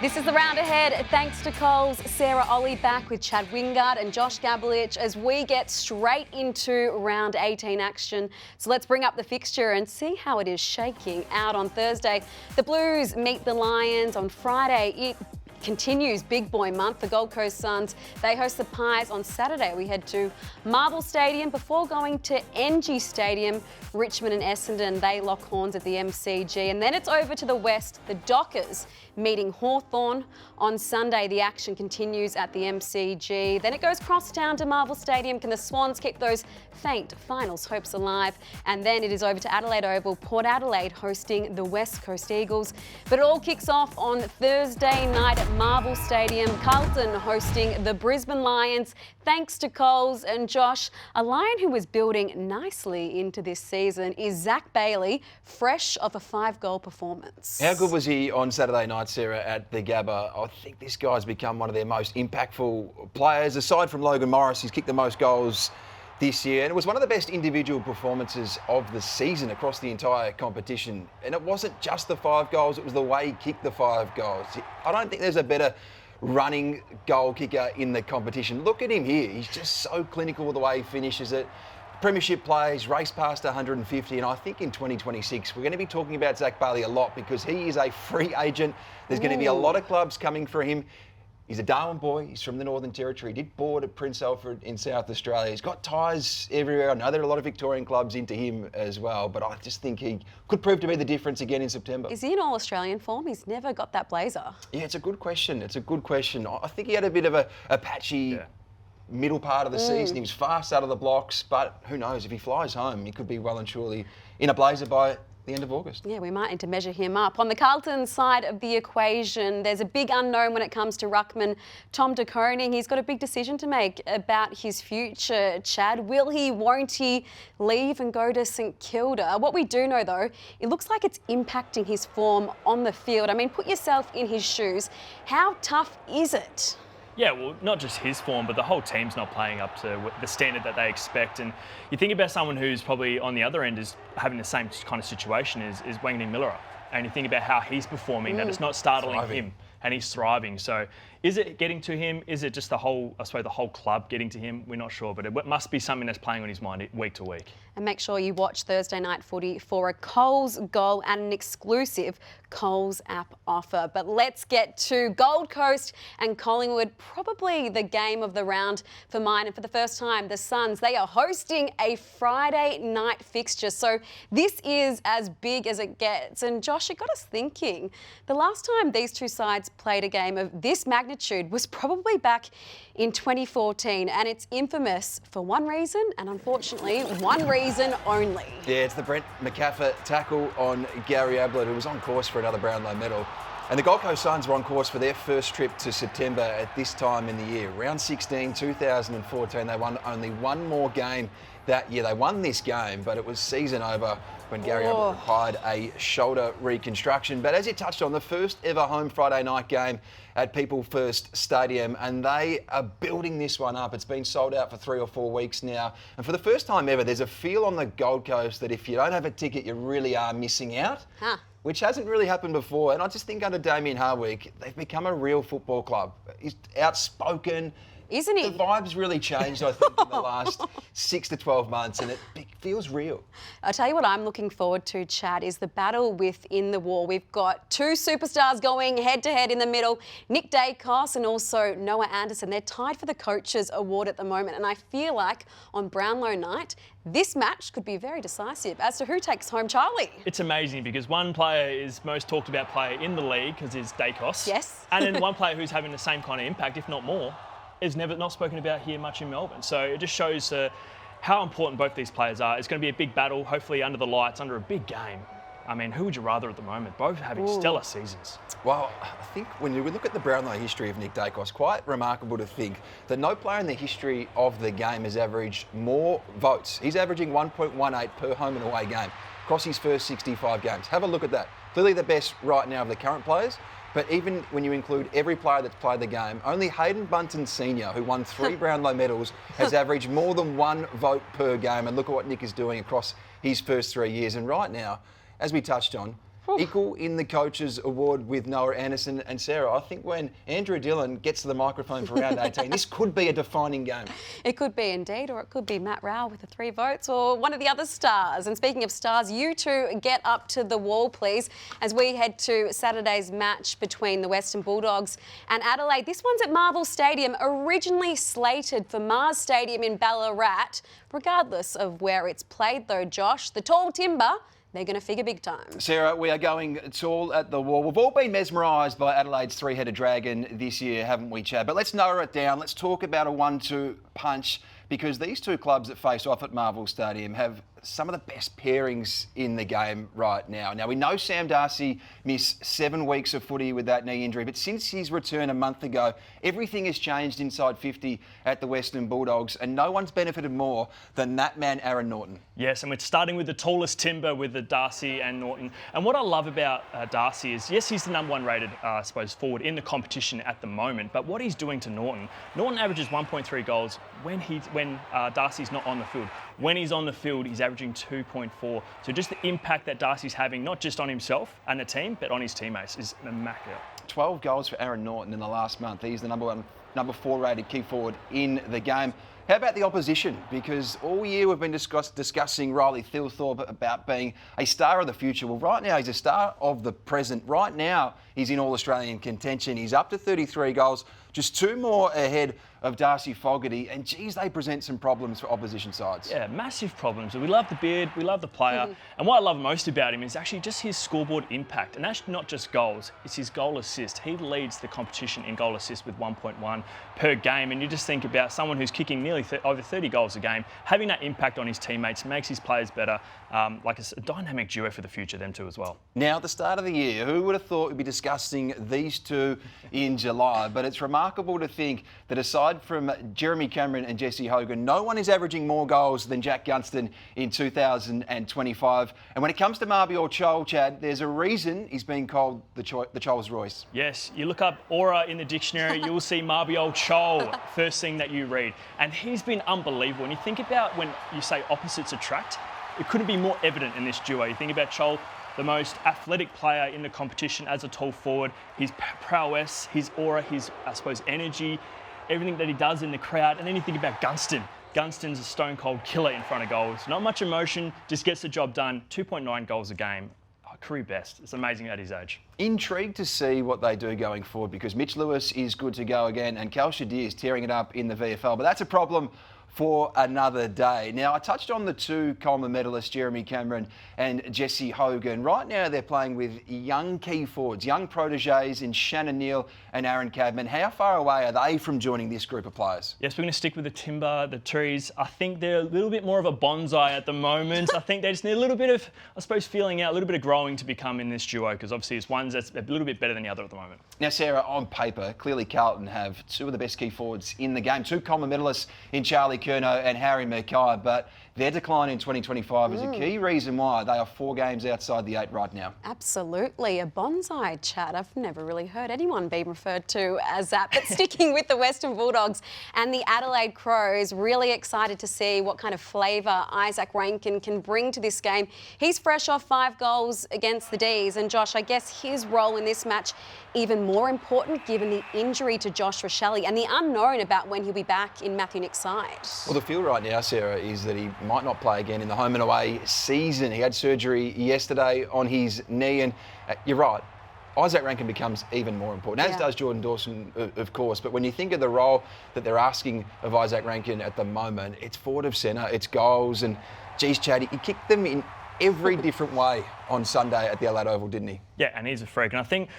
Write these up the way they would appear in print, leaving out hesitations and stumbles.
This is the round ahead. Thanks to Coles, Sarah Olle back with Chad Wingard and Josh Gabelich as we get straight into round 18 action. So let's bring up the fixture and see how it is shaking out on Thursday. The Blues meet the Lions on Friday. It continues big boy month. The Gold Coast Suns, they host the Pies on Saturday. We head to Marvel Stadium before going to NG Stadium. Richmond and Essendon, they lock horns at the MCG. And then it's over to the West. The Dockers meeting Hawthorn on Sunday. The action continues at the MCG. Then it goes cross town to Marvel Stadium. Can the Swans keep those faint finals hopes alive? And then it is over to Adelaide Oval. Port Adelaide hosting the West Coast Eagles. But it all kicks off on Thursday night at Marvel Stadium. Carlton hosting the Brisbane Lions. Thanks to Coles and Josh. A Lion who was building nicely into this season is Zach Bailey, fresh off a 5-goal performance. How good was he on Saturday night, Sarah, at the Gabba? I think this guy's become one of their most impactful players. Aside from Logan Morris, he's kicked the most goals this year, and it was one of the best individual performances of the season across the entire competition. And it wasn't just the 5 goals, it was the way he kicked the 5 goals. I don't think there's a better running goal kicker in the competition. Look at him here. He's just so clinical with the way he finishes it. Premiership plays, race past 150, and I think in 2026 we're going to be talking about Zach Bailey a lot because he is a free agent. There's going to be a lot of clubs coming for him. He's a Darwin boy. He's from the Northern Territory. He did board at Prince Alfred in South Australia. He's got ties everywhere. I know there are a lot of Victorian clubs into him as well, but I just think he could prove to be the difference again in September. Is he in all-Australian form? He's never got that blazer. Yeah, it's a good question. It's a good question. I think he had a bit of a patchy middle part of the season. He was fast out of the blocks, but who knows? If he flies home, he could be well and surely in a blazer by the end of August. Yeah, we might need to measure him up. On the Carlton side of the equation, there's a big unknown when it comes to ruckman Tom de Koning. He's got a big decision to make about his future, Chad. Will he, won't he leave and go to St Kilda? What we do know, though, it looks like it's impacting his form on the field. I mean, put yourself in his shoes. How tough is it? Yeah, well, not just his form, but the whole team's not playing up to the standard that they expect. And you think about someone who's probably on the other end is having the same kind of situation is Wingard Miller. And you think about how he's performing, that it's not startling him and he's thriving. So is it getting to him? Is it just the whole club getting to him? We're not sure, but it must be something that's playing on his mind week to week. And make sure you watch Thursday Night Footy for a Coles goal and an exclusive Coles app offer. But let's get to Gold Coast and Collingwood, probably the game of the round for mine. And for the first time, the Suns, they are hosting a Friday night fixture. So this is as big as it gets. And Josh, it got us thinking. The last time these two sides played a game of this magnitude was probably back in 2014, and it's infamous for one reason, and unfortunately one reason only. Yeah, it's the Brent McCaffer tackle on Gary Ablett, who was on course for another Brownlow medal. And the Gold Coast Suns were on course for their first trip to September at this time in the year. Round 16, 2014, they won only one more game that year. They won this game, but it was season over when Gary Ablett required a shoulder reconstruction. But as you touched on, the first ever home Friday night game at People First Stadium, and they are building this one up. It's been sold out for 3 or 4 weeks now. And for the first time ever, there's a feel on the Gold Coast that if you don't have a ticket, you really are missing out. Which hasn't really happened before. And I just think under Damien Hardwick, they've become a real football club. He's outspoken. Isn't he? The vibe's really changed, I think, in the last 6 to 12 months, and it feels real. I'll tell you what I'm looking forward to, Chad, is the battle within the wall. We've got 2 superstars going head-to-head in the middle, Nick Dacos and also Noah Anderson. They're tied for the Coaches Award at the moment, and I feel like on Brownlow night, this match could be very decisive as to who takes home Charlie. It's amazing because one player is most talked about player in the league because it's Dacos. Yes. And then one player who's having the same kind of impact, if not more, is not spoken about here much in Melbourne. So it just shows how important both these players are. It's going to be a big battle, hopefully under the lights, under a big game. I mean, who would you rather at the moment? Both having stellar seasons. Well, I think when you look at the Brownlow history of Nick Dacos, quite remarkable to think that no player in the history of the game has averaged more votes. He's averaging 1.18 per home and away game across his first 65 games. Have a look at that. Clearly the best right now of the current players. But even when you include every player that's played the game, only Hayden Bunton Sr., who won 3 Brownlow medals, has averaged more than 1 vote per game. And look at what Nick is doing across his first 3 years. And right now, as we touched on, equal in the coaches award with Noah Anderson and Sarah. I think when Andrew Dillon gets to the microphone for round 18, this could be a defining game. It could be indeed, or it could be Matt Rowell with the 3 votes, or one of the other stars. And speaking of stars, you two get up to the wall, please, as we head to Saturday's match between the Western Bulldogs and Adelaide. This one's at Marvel Stadium, originally slated for Mars Stadium in Ballarat. Regardless of where it's played, though, Josh, the tall timber, they're going to figure big time. Sarah, we are going tall at the wall. We've all been mesmerised by Adelaide's 3-headed dragon this year, haven't we, Chad? But let's narrow it down. Let's talk about a 1-2 punch, because these two clubs that face off at Marvel Stadium have some of the best pairings in the game right now. Now, we know Sam Darcy missed 7 weeks of footy with that knee injury, but since his return a month ago, everything has changed inside 50 at the Western Bulldogs, and no one's benefited more than that man, Aaron Naughton. Yes, and we're starting with the tallest timber with the Darcy and Naughton. And what I love about Darcy is, yes, he's the #1 rated, forward in the competition at the moment, but what he's doing to Naughton, Naughton averages 1.3 goals when Darcy's not on the field. When he's on the field, he's averaging 2.4. So just the impact that Darcy's having, not just on himself and the team, but on his teammates, is immaculate. 12 goals for Aaron Naughton in the last month. He's the number 4 rated key forward in the game. How about the opposition? Because all year we've been discussing Riley Thilthorpe about being a star of the future. Well, right now he's a star of the present. Right now he's in All-Australian contention. He's up to 33 goals, just 2 more ahead of Darcy Fogarty, and geez, they present some problems for opposition sides. Yeah, massive problems. We love the beard, we love the player, and what I love most about him is actually just his scoreboard impact, and that's not just goals, it's his goal assist. He leads the competition in goal assist with 1.1 per game, and you just think about someone who's kicking nearly over 30 goals a game, having that impact on his teammates makes his players better, like a dynamic duo for the future, them two as well. Now, at the start of the year, who would have thought we'd be discussing these two in July? But it's remarkable to think that aside from Jeremy Cameron and Jesse Hogan, no one is averaging more goals than Jack Gunston in 2025. And when it comes to Mabior Chol, Chad, there's a reason he's being called the Chol's Royce. Yes, you look up aura in the dictionary, you'll see Mabior Chol, first thing that you read. And he's been unbelievable. And you think about when you say opposites attract, it couldn't be more evident in this duo. You think about Chol, the most athletic player in the competition as a tall forward, his prowess, his aura, his, energy, everything that he does in the crowd. And then you think about Gunston. Gunston's a stone-cold killer in front of goals. Not much emotion, just gets the job done. 2.9 goals a game. Career best. It's amazing at his age. Intrigued to see what they do going forward, because Mitch Lewis is good to go again and Cal Shadir is tearing it up in the VFL. But that's a problem for another day. Now, I touched on the 2 Coleman medalists, Jeremy Cameron and Jesse Hogan. Right now, they're playing with young key forwards, young proteges in Shannon Neal and Aaron Cadman. How far away are they from joining this group of players? Yes, we're going to stick with the timber, the trees. I think they're a little bit more of a bonsai at the moment. I think they just need a little bit of, feeling out, a little bit of growing to become in this duo, because obviously it's one that's a little bit better than the other at the moment. Now, Sarah, on paper, clearly Carlton have 2 of the best key forwards in the game, 2 Coleman medalists in Charlie Curnow and Harry Mackay, but their decline in 2025 is a key reason why they are 4 games outside the 8 right now. Absolutely, a bonsai, Chad. I've never really heard anyone be referred to as that. But sticking with the Western Bulldogs and the Adelaide Crows, really excited to see what kind of flavour Isaac Rankin can bring to this game. He's fresh off 5 goals against the D's, and Josh, I guess his role in this match even more important given the injury to Josh Rochelle and the unknown about when he'll be back in Matthew Nick's side. Well, the feel right now, Sarah, is that he might not play again in the home and away season. He had surgery yesterday on his knee, and you're right, Isaac Rankin becomes even more important, as does Jordan Dawson, of course. But when you think of the role that they're asking of Isaac Rankin at the moment, it's forward of centre, it's goals, and geez, Chad, he kicked them in every different way on Sunday at the Adelaide Oval, didn't he? Yeah, and he's a freak. And I think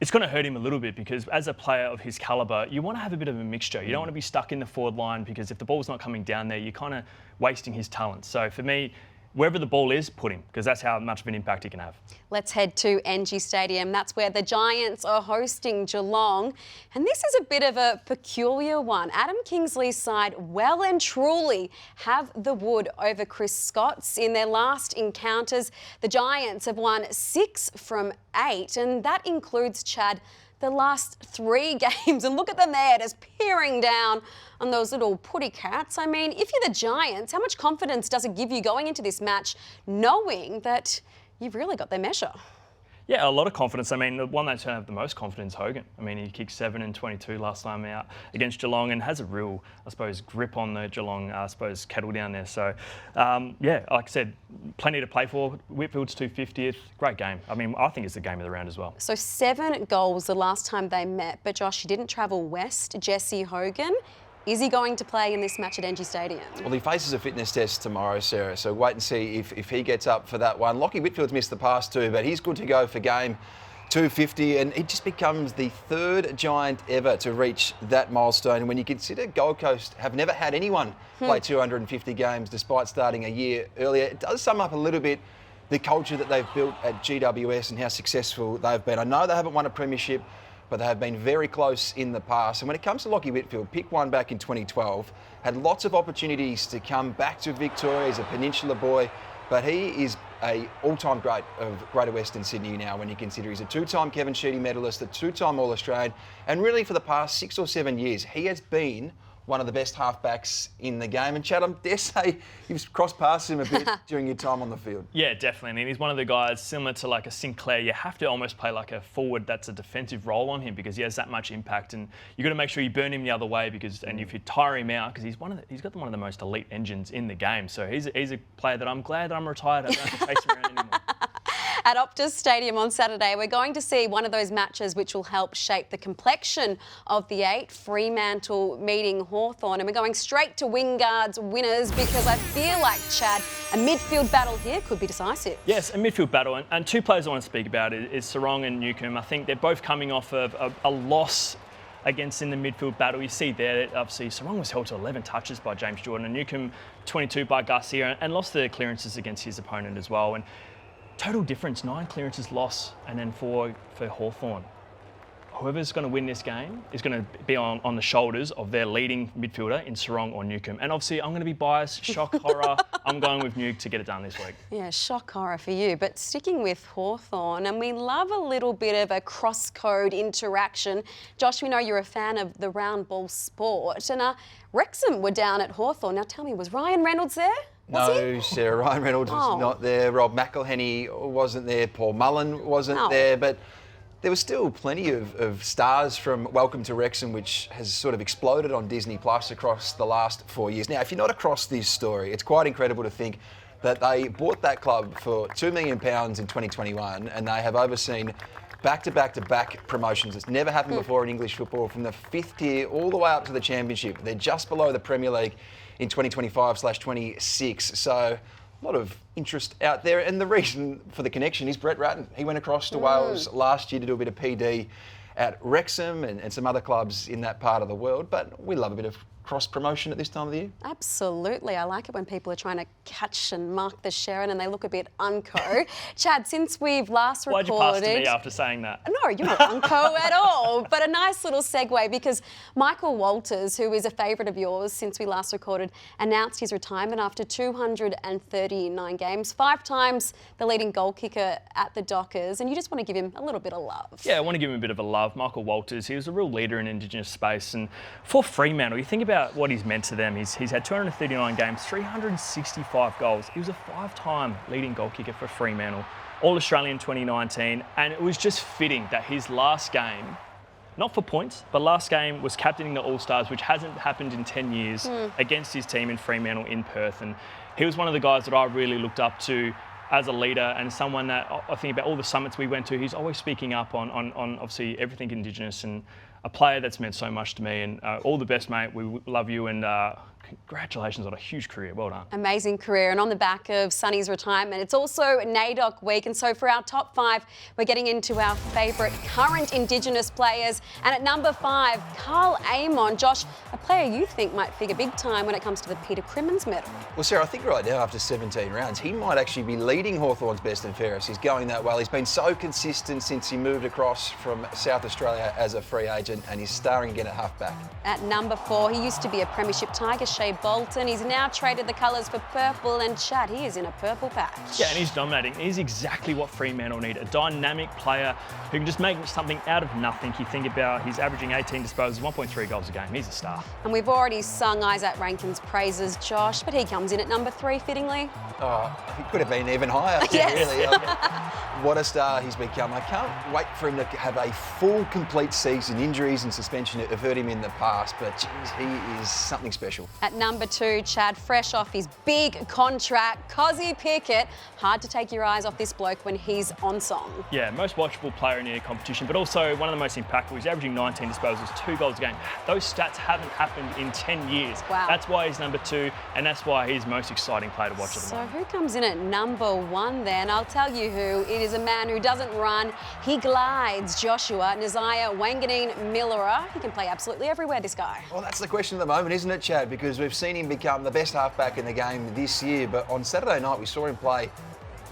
it's going to hurt him a little bit, because as a player of his calibre, you want to have a bit of a mixture. You don't want to be stuck in the forward line, because if the ball's not coming down there, you're kind of wasting his talent. So for me, wherever the ball is, put him, because that's how much of an impact he can have. Let's head to NG Stadium. That's where the Giants are hosting Geelong. And this is a bit of a peculiar one. Adam Kingsley's side well and truly have the wood over Chris Scott's. In their last encounters, the Giants have won 6 from 8, and that includes, Chad, the last 3 games. And look at them there, just peering down on those little putty cats. I mean, if you're the Giants, how much confidence does it give you going into this match, knowing that you've really got their measure? Yeah, a lot of confidence. I mean, the one that's have the most confidence, Hogan. I mean, he kicked 7 and 22 last time out against Geelong and has a real, I suppose, grip on the Geelong, kettle down there. So, yeah, like I said, plenty to play for. Whitfield's 250th. Great game. I mean, I think it's the game of the round as well. So 7 goals the last time they met, but Josh, he didn't travel west. Jesse Hogan. Is he going to play in this match at NG Stadium? Well, he faces a fitness test tomorrow, Sarah, so wait and see if he gets up for that one. Lachie Whitfield's missed the past 2, but he's good to go for game 250, and he just becomes the 3rd Giant ever to reach that milestone. And when you consider Gold Coast have never had anyone play 250 games despite starting a year earlier, it does sum up a little bit the culture that they've built at GWS and how successful they've been. I know they haven't won a premiership, but they have been very close in the past. And when it comes to Lachie Whitfield, picked one back in 2012, had lots of opportunities to come back to Victoria. He's a Peninsula boy, but he is a all-time great of Greater Western Sydney now when you consider he's a 2-time Kevin Sheedy medalist, a 2-time All-Australian, and really for the past 6 or 7 years, he has been one of the best halfbacks in the game. And Chad, I dare say you've crossed past him a bit during your time on the field. Yeah, definitely. And he's one of the guys similar to like a Sinclair. You have to almost play like a forward that's a defensive role on him because he has that much impact. And you've got to make sure you burn him the other way and if you tire him out, because he's got one of the most elite engines in the game. So he's a player that I'm glad that I'm retired. I don't have to chase him around anymore. At Optus Stadium on Saturday, we're going to see one of those matches which will help shape the complexion of the 8, Fremantle meeting Hawthorn. And we're going straight to Wingard's winners because I feel like, Chad, a midfield battle here could be decisive. Yes, a midfield battle. And 2 players I want to speak about is Sarong and Newcombe. I think they're both coming off of a loss against in the midfield battle. You see there, obviously, Sarong was held to 11 touches by James Jordan and Newcombe 22 by Garcia and lost the clearances against his opponent as well. And total difference, 9 clearances lost and then 4 for Hawthorn. Whoever's going to win this game is going to be on the shoulders of their leading midfielder in Sarong or Newcombe. And obviously, I'm going to be biased, shock, horror. I'm going with Nuke to get it done this week. Yeah, shock, horror for you. But sticking with Hawthorn, and we love a little bit of a cross-code interaction. Josh, we know you're a fan of the round ball sport. And Wrexham were down at Hawthorn. Now tell me, was Ryan Reynolds there? No, Sarah, Ryan Reynolds was not there. Rob McElhenney wasn't there. Paul Mullen wasn't there. But there was still plenty of stars from Welcome to Wrexham, which has sort of exploded on Disney Plus across the last 4 years. Now, if you're not across this story, it's quite incredible to think that they bought that club for £2 million in 2021 and they have overseen back-to-back-to-back promotions. It's never happened before in English football, from the 5th tier all the way up to the Championship. They're just below the Premier League in 2025/26. So a lot of interest out there. And the reason for the connection is Brett Ratton. He went across to Wales last year to do a bit of PD at Wrexham and some other clubs in that part of the world. But we love a bit of cross-promotion at this time of the year. Absolutely. I like it when people are trying to catch and mark the Sharon and they look a bit unco. Chad, since we've last recorded... Why'd you pass to me after saying that? No, you're not unco at all. But a nice little segue because Michael Walters, who is a favourite of yours since we last recorded, announced his retirement after 239 games, 5 times the leading goal kicker at the Dockers, and you just want to give him a little bit of love. Yeah, I want to give him a bit of a love. Michael Walters, he was a real leader in Indigenous space, and for Fremantle, you think about what he's meant to them. He's had 239 games, 365 goals. He was a 5-time leading goal kicker for Fremantle, All-Australian 2019, and it was just fitting that his last game, not for points, but last game was captaining the All-Stars, which hasn't happened in 10 years, against his team in Fremantle in Perth. And he was one of the guys that I really looked up to as a leader and someone that I think about all the summits we went to, he's always speaking up on obviously everything Indigenous, and a player that's meant so much to me. And all the best, mate. We love you, and congratulations on a huge career. Well done. Amazing career. And on the back of Sonny's retirement, it's also NAIDOC week. And so for our top 5, we're getting into our favourite current Indigenous players. And at number 5, Carl Amon. Josh, a player you think might figure big time when it comes to the Peter Crimmins medal. Well, Sarah, I think right now, after 17 rounds, he might actually be leading Hawthorn's best and fairest. He's going that well. He's been so consistent since he moved across from South Australia as a free agent, and he's starring again at halfback. At number 4, he used to be a premiership Tiger, Shea Bolton. He's now traded the colours for purple, and Chad, he is in a purple patch. Yeah, and he's dominating. He's exactly what Fremantle need, a dynamic player who can just make something out of nothing. You think about he's averaging 18 disposals, 1.3 goals a game. He's a star. And we've already sung Isaac Rankin's praises, Josh, but he comes in at number 3, fittingly. Oh, he could have been even higher. Yes. Really. What a star he's become. I can't wait for him to have a full, complete season. Injuries and suspension have hurt him in the past, but geez, he is something special. At number 2, Chad, fresh off his big contract, Cozzy Pickett. Hard to take your eyes off this bloke when he's on song. Yeah, most watchable player in the competition, but also one of the most impactful. He's averaging 19 disposals, 2 goals a game. Those stats haven't happened in 10 years. Wow. That's why he's number 2, and that's why he's most exciting player to watch at the So moment. who comes in at number 1 then? I'll tell you who. It is a man who doesn't run, he glides. Joshua Nasiah Millerer. He can play absolutely everywhere, this guy. Well, that's the question at the moment, isn't it, Chad? Because we've seen him become the best halfback in the game this year, but on Saturday night we saw him play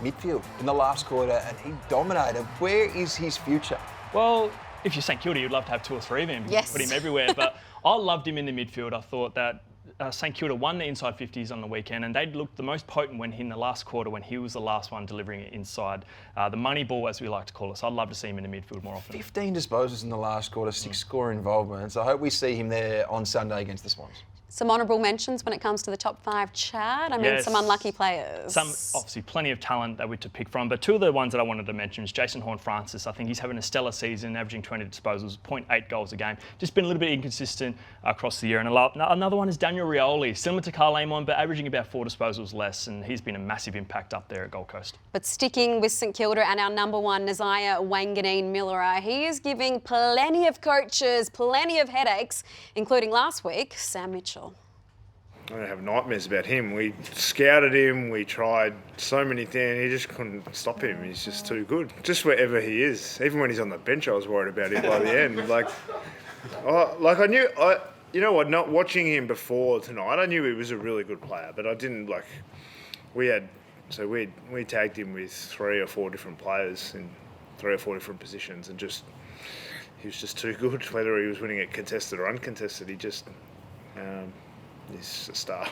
midfield in the last quarter and he dominated. Where is his future? Well, if you're St Kilda, you'd love to have 2 or 3 of him. Yes. Put him everywhere, but I loved him in the midfield. I thought that St Kilda won the inside 50s on the weekend, and they looked the most potent when in the last quarter, when he was the last one delivering it inside. The money ball, as we like to call it. So I'd love to see him in the midfield more often. 15 disposals in the last quarter, 6 score involvements. I hope we see him there on Sunday against the Swans. Some honourable mentions when it comes to the top 5, Chad. I mean, Yes. some unlucky players. Some, obviously, plenty of talent that we're to pick from, but 2 of the ones that I wanted to mention is Jason Horne-Francis. I think he's having a stellar season, averaging 20 disposals, 0.8 goals a game. Just been a little bit inconsistent across the year. And another one is Daniel Rioli, similar to Carl Amon, but averaging about 4 disposals less, and he's been a massive impact up there at Gold Coast. But sticking with St Kilda and our number 1, Nasiah Millerer, he is giving plenty of coaches plenty of headaches, including last week, Sam Mitchell. I have nightmares about him. We scouted him, we tried so many things, he just couldn't stop him. He's just too good. Just wherever he is. Even when he's on the bench, I was worried about him by the end. I knew, you know what, not watching him before tonight, I knew he was a really good player, but I didn't we tagged him with 3 or 4 different players in 3 or 4 different positions, and he was just too good. Whether he was winning it contested or uncontested, he's a star.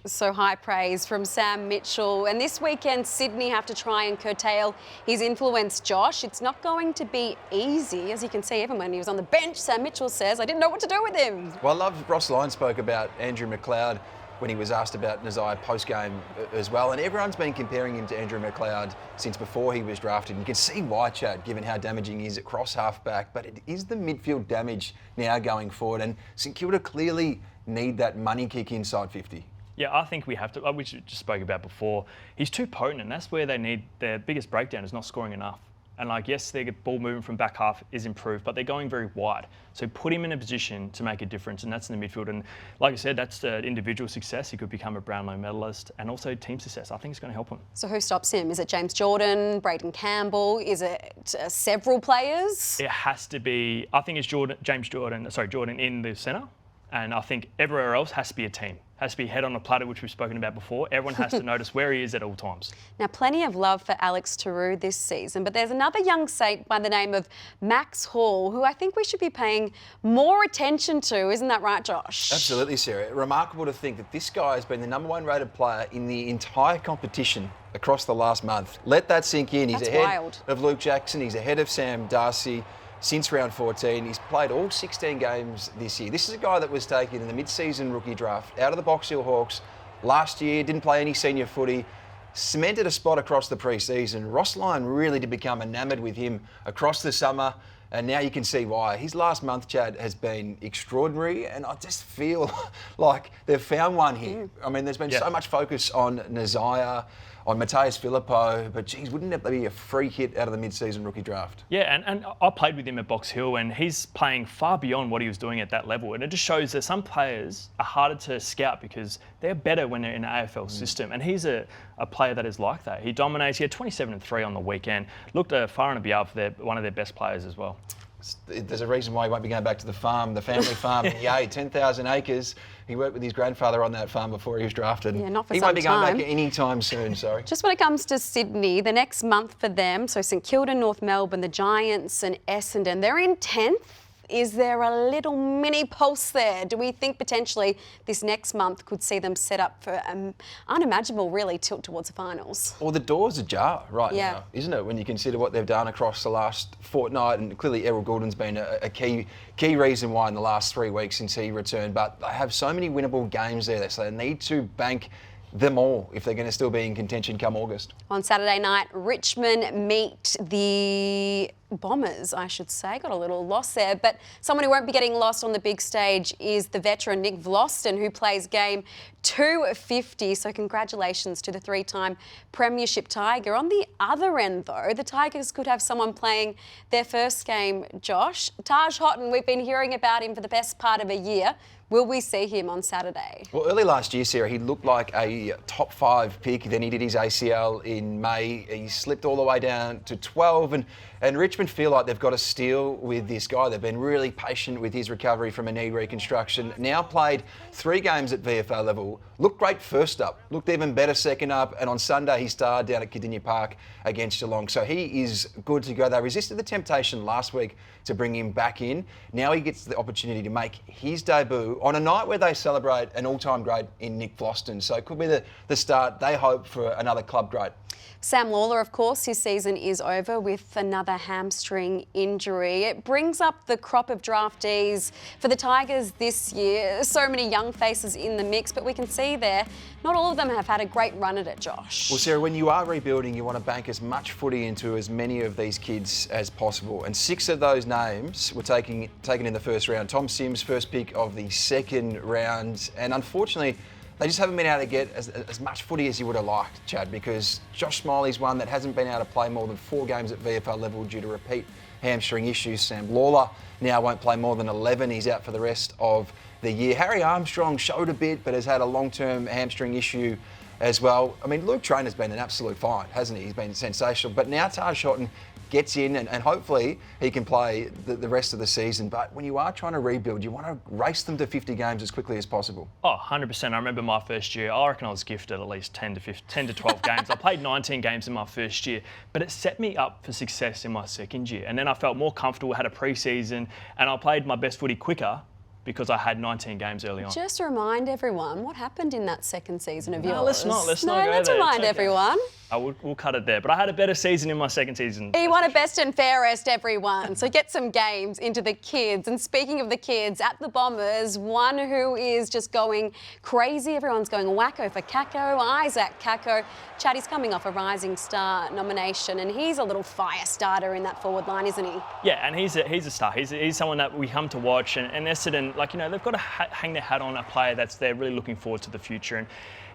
So high praise from Sam Mitchell. And this weekend, Sydney have to try and curtail his influence, Josh. It's not going to be easy. As you can see, even when he was on the bench, Sam Mitchell says, I didn't know what to do with him. Well, I love Ross Lyon spoke about Andrew McLeod when he was asked about Nasiah post-game as well. And everyone's been comparing him to Andrew McLeod since before he was drafted. And you can see why, Chad, given how damaging he is at cross halfback. But it is the midfield damage now going forward. And St Kilda clearly need that money kick inside 50. Yeah, I think we have to, we just spoke about before, he's too potent, and that's where they need their biggest breakdown is not scoring enough. And yes, their ball movement from back half is improved, but they're going very wide. So put him in a position to make a difference, and that's in the midfield. And like I said, that's the individual success. He could become a Brownlow medalist, and also team success. I think it's going to help him. So who stops him? Is it James Jordan, Braden Campbell? Is it several players? It has to be, I think it's Jordan in the centre. And I think everywhere else has to be a team. Has to be head on a platter, which we've spoken about before. Everyone has to notice where he is at all times. Now, plenty of love for Alex Tarue this season, but there's another young saint by the name of Max Hall, who I think we should be paying more attention to. Isn't that right, Josh? Absolutely, Sarah. Remarkable to think that this guy has been the number 1 rated player in the entire competition across the last month. Let that sink in. He's That's ahead wild. of Luke Jackson. He's ahead of Sam Darcy. Since round 14, he's played all 16 games this year. This is a guy that was taken in the mid-season rookie draft out of the Box Hill Hawks last year, didn't play any senior footy, cemented a spot across the pre-season. Ross Lyon really did become enamoured with him across the summer, and now you can see why. His last month, Chad, has been extraordinary, and I just feel like they've found one here. I mean, there's been so much focus on Nasiah, on Mateus Filippo, but geez, wouldn't that be a free hit out of the mid-season rookie draft? Yeah, and I played with him at Box Hill, and he's playing far beyond what he was doing at that level. And it just shows that some players are harder to scout because they're better when they're in the AFL system. And he's a player that is like that. He dominates. He had 27 and 3 on the weekend. Looked far and above one of their best players as well. There's a reason why he won't be going back to the farm, the family farm in Yea, 10,000 acres. He worked with his grandfather on that farm before he was drafted. Yeah, not for he some won't be going time. back anytime soon, sorry. Just when it comes to Sydney, the next month for them, so St Kilda, North Melbourne, the Giants and Essendon, they're in 10th Is there a little mini pulse there? Do we think potentially this next month could see them set up for unimaginable, really, tilt towards the finals? Well, the door's ajar right now, isn't it? When you consider what they've done across the last fortnight, and clearly Errol Goulden's been a key reason why in the last 3 weeks since he returned. But they have so many winnable games there, so they need to bank them all if they're going to still be in contention come August. On Saturday night, Richmond meet the Bombers, I should say. Got a little loss there, but someone who won't be getting lost on the big stage is the veteran Nick Vlosten, who plays game 250. So congratulations to the 3-time Premiership Tiger. On the other end, though, the Tigers could have someone playing their first game, Josh. Taj Houghton, we've been hearing about him for the best part of a year. Will we see him on Saturday? Well, early last year, Sarah, he looked like a top 5 pick. Then he did his ACL in May. He slipped all the way down to 12. And Richmond feel like they've got a steal with this guy. They've been really patient with his recovery from a knee reconstruction. Now played 3 games at VFA level. Looked great first up. Looked even better second up. And on Sunday, he starred down at Cardinia Park against Geelong. So he is good to go. They resisted the temptation last week to bring him back in. Now he gets the opportunity to make his debut on a night where they celebrate an all-time great in Nick Vlosten. So it could be the start, they hope, for another club great. Sam Lawler, of course, his season is over with another hamstring injury. It brings up the crop of draftees for the Tigers this year. So many young faces in the mix, but we can see there, not all of them have had a great run at it, Josh. Well, Sarah, when you are rebuilding, you want to bank as much footy into as many of these kids as possible. And 6 of those names were taken in the first round. Tom Sims, first pick of the second round. And unfortunately, they just haven't been able to get as much footy as you would have liked, Chad, because Josh Smiley's one that hasn't been able to play more than 4 games at VFL level due to repeat hamstring issues. Sam Lawler now won't play more than 11. He's out for the rest of the year. Harry Armstrong showed a bit, but has had a long-term hamstring issue as well. I mean, Luke Trainer's been an absolute find, hasn't he? He's been sensational. But now Taj Houghton gets in and hopefully he can play the rest of the season. But when you are trying to rebuild, you want to race them to 50 games as quickly as possible. Oh, 100%. I remember my first year, I reckon I was gifted at least 10 to 12 games. I played 19 games in my first year, but it set me up for success in my second year. And then I felt more comfortable, had a pre-season, and I played my best footy quicker because I had 19 games early on. Just to remind everyone, what happened in that second season of yours? Let's not go there. Let's remind everyone. We'll cut it there. But I had a better season in my second season. He won a best and fairest, everyone. So get some games into the kids. And speaking of the kids, at the Bombers, one who is just going crazy. Everyone's going wacko for Kako, Isaac Kako. Chad, he's coming off a Rising Star nomination, and he's a little fire starter in that forward line, isn't he? Yeah, and he's a star. He's someone that we come to watch, and Essendon, they've got to hang their hat on a player that's they're really looking forward to the future. And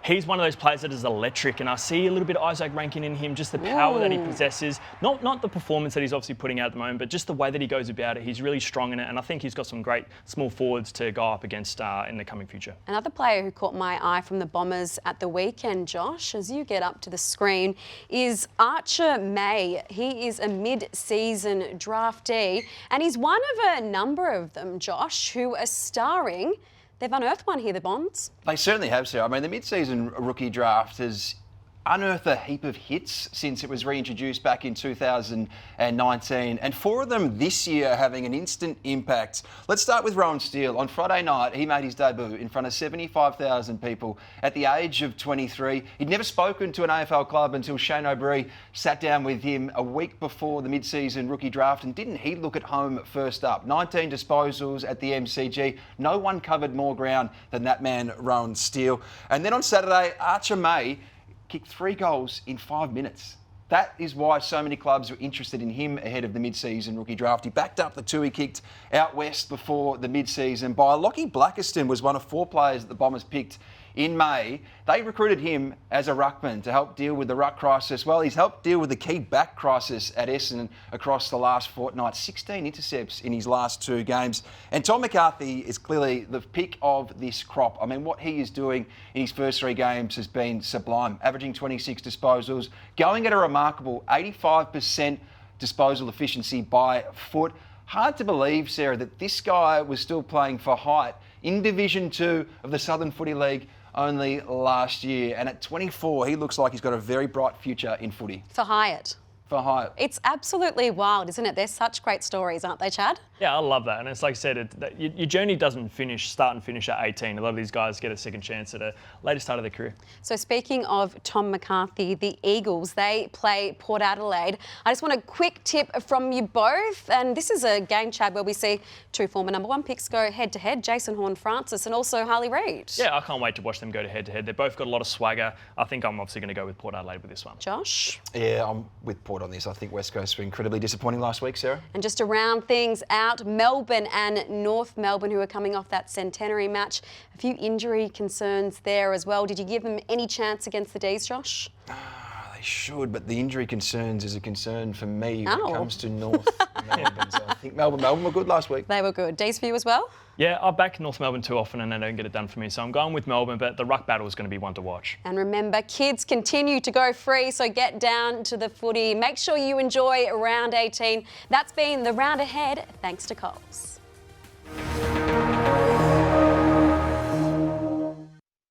he's one of those players that is electric, and I see a little bit of Isaac Rankin in him, just the power that he possesses. Not the performance that he's obviously putting out at the moment, but just the way that he goes about it. He's really strong in it, and I think he's got some great small forwards to go up against in the coming future. Another player who caught my eye from the Bombers at the weekend, Josh, as you get up to the screen, is Archer May. He is a mid-season draftee, and he's one of a number of them, Josh, who are starring. They've unearthed one here, the Bonds. They certainly have, Sarah. I mean, the mid-season rookie draft has unearthed a heap of hits since it was reintroduced back in 2019, and 4 of them this year having an instant impact. Let's start with Rowan Steele. On Friday night, he made his debut in front of 75,000 people at the age of 23. He'd never spoken to an AFL club until Shane O'Brien sat down with him a week before the mid-season rookie draft, and didn't he look at home first up? 19 disposals at the MCG. No one covered more ground than that man, Rowan Steele. And then on Saturday, Archer May kicked 3 goals in 5 minutes. That is why so many clubs were interested in him ahead of the mid-season rookie draft. He backed up the 2 he kicked out west before the mid-season by Lockie Blackiston, was one of 4 players that the Bombers picked in May. They recruited him as a ruckman to help deal with the ruck crisis. Well, he's helped deal with the key back crisis at Essendon across the last fortnight. 16 intercepts in his last 2 games. And Tom McCarthy is clearly the pick of this crop. I mean, what he is doing in his first 3 games has been sublime. Averaging 26 disposals, going at a remarkable 85% disposal efficiency by foot. Hard to believe, Sarah, that this guy was still playing for Height in Division 2 of the Southern Footy League only last year. And at 24, he looks like he's got a very bright future in footy. For Hyatt. For Hyatt. It's absolutely wild, isn't it? They're such great stories, aren't they, Chad? Yeah, I love that. And it's like I said, your journey doesn't start and finish at 18. A lot of these guys get a second chance at a later start of their career. So speaking of Tom McCarthy, the Eagles, they play Port Adelaide. I just want a quick tip from you both. And this is a game, Chad, where we see two former number 1 picks go head-to-head, Jason Horne-Francis and also Harley Reid. Yeah, I can't wait to watch them go to head-to-head. They've both got a lot of swagger. I think I'm obviously going to go with Port Adelaide with this one. Josh? Yeah, I'm with Port on this. I think West Coast were incredibly disappointing last week, Sarah. And just to round things out, Melbourne and North Melbourne, who are coming off that centenary match. A few injury concerns there as well. Did you give them any chance against the D's, Josh? They should, but the injury concerns is a concern for me when Oh. it comes to North Melbourne. So I think Melbourne were good last week. They were good. D's for you as well? Yeah, I back North Melbourne too often and they don't get it done for me. So I'm going with Melbourne, but the ruck battle is going to be one to watch. And remember, kids continue to go free, so get down to the footy. Make sure you enjoy round 18. That's been the round ahead, thanks to Coles.